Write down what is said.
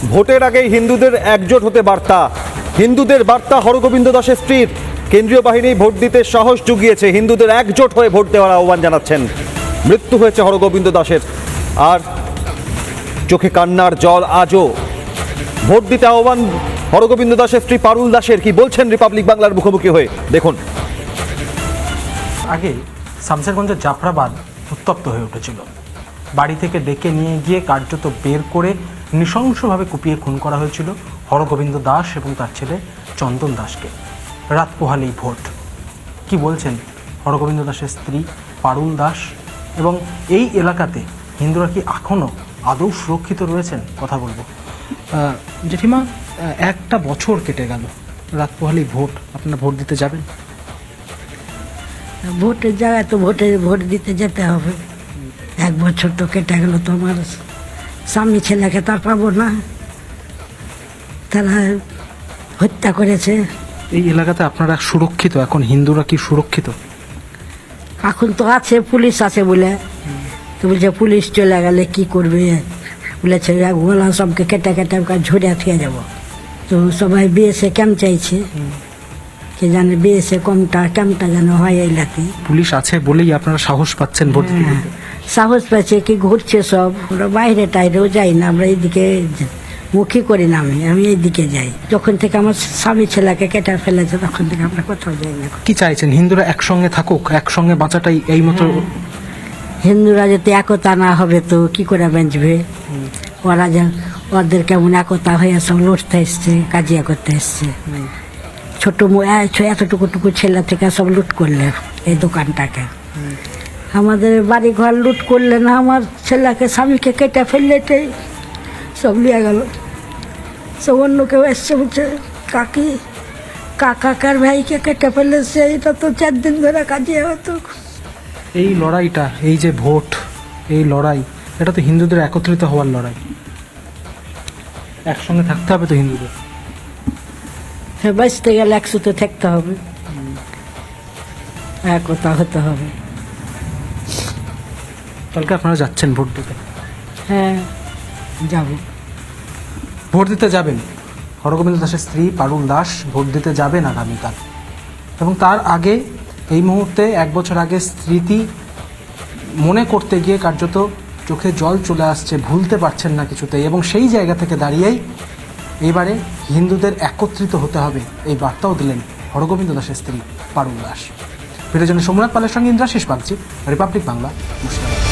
ভোটের আগেই হিন্দুদের একজোট হতে বার্তা। হিন্দুদের বার্তা হরগোবিন্দ দাসের স্ত্রীর। কেন্দ্রীয় বাহিনী ভোট দিতে সাহস জুগিয়েছে, হিন্দুদের একজোট হয়ে ভোট দেওয়ার আহ্বান জানাচ্ছেন। মৃত্যু হয়েছে হরগোবিন্দ দাসের, আর চোখে কান্নার জল আজও। ভোট দিতে আহ্বান হরগোবিন্দ দাসের স্ত্রী পারুল দাসের। কি বলছেন রিপাবলিক বাংলার মুখোমুখি হয়ে, দেখুন। আগে শামশেরগঞ্জের জাফরাবাদ উত্তপ্ত হয়ে উঠেছিল। বাড়ি থেকে ডেকে নিয়ে গিয়ে কার্যত বের করে নৃশংসভাবে কুপিয়ে খুন করা হয়েছিল হরগোবিন্দ দাস এবং তার ছেলে চন্দন দাসকে। রাত পোহালেই ভোট। কি বলছেন হরগোবিন্দ দাসের স্ত্রী পারুল দাস, এবং এই এলাকাতে হিন্দুরা কি এখনও আদৌ সুরক্ষিত রয়েছেন? কথা বলবো। জেঠিমা, একটা বছর কেটে গেল, রাত পোহালেই ভোট, আপনারা ভোট দিতে যাবেন? ভোটের জায়গায় তো ভোট দিতে যেতে হবে। এক বছর তো কেটে গেল, তো আমার স্বামী ছেলেকে তার পাবো না, তারা হত্যা করেছে। এই এলাকাতে আপনারা সুরক্ষিত? এখন হিন্দুরা কি সুরক্ষিত? এখন তো আছে, পুলিশ আছে বলে, তো বলছে পুলিশ চলে গেলে কি করবে, বলেছে গোলা সবকে কেটে কেটে ঝরিয়া থেকে যাব। তো সবাই বিএসএ ক্যাম্প চাইছে, কে জানে বিএসএ ক্যাম্পটা যেন হয় এই লাতে। পুলিশ আছে বলেই আপনারা সাহস পাচ্ছেন ভোট দিতে? সাহস পাচ্ছে কি, ঘুরছে সব, আমরা বাইরে টাইরেও যাই না, আমরা এইদিকে মুখী করি না। আমি এইদিকে যাই। যখন থেকে আমার স্বামী ছেলেকে কেটে ফেলেছে তখন থেকে আমরা কোথাও যাই না। কি চাইছেন? হিন্দুরা একসঙ্গে থাকুক, একসঙ্গে বাঁচাটাই এই মতো। হিন্দুরা যদি একতা না হবে তো কি করে বাঁচবে? ওরা ওদের কেমন একতা হয়ে সব লড়তে এসছে, কাজিয়া করতে এসছে। ছোট এতটুকু ছেলে থেকে সব লুট করলে এই দোকানটাকে। আমাদের বাড়ি ঘর লুট করলে না, আমার ছেলেকে স্বামীকে কেটে ফেললেটাই সব নিয়ে গেল। সব অন্য কেউ এসছে, বলছে কাকার ভাইকে কেটে ফেলেছে। এটা তো 4 দিন ধরে কাজিয়া হতো। এই লড়াইটা, এই যে ভোট, এই লড়াই, এটা তো হিন্দুদের একত্রিত হওয়ার লড়াই। একসঙ্গে থাকতে হবে তো হিন্দুদের। হ্যাঁ, বাঁচতে গেলে একসাথে থাকতে হবে, একতা হতে হবে। কালকে আপনারা যাচ্ছেন ভোট দিতে? হ্যাঁ, যাব। ভোট দিতে যাবেন। হরগোবিন্দ দাসের স্ত্রী পারুল দাস ভোট দিতে যাবেন আগামীকাল, এবং তার আগে এই মুহূর্তে 1 বছর আগে স্মৃতি মনে করতে গিয়ে কার্যত চোখে জল চলে আসছে, ভুলতে পারছেন না কিছুতেই। এবং সেই জায়গা থেকে দাঁড়িয়েই এবারে হিন্দুদের একত্রিত হতে হবে, এই বার্তাও দিলেন হরগোবিন্দ দাসের স্ত্রী পারুল দাস। ভিডিওর জন্য সোমনাথ পালের সঙ্গে ইন্দ্রাশিস বাগচি, রিপাবলিক বাংলা, মুর্শিদাবাদ।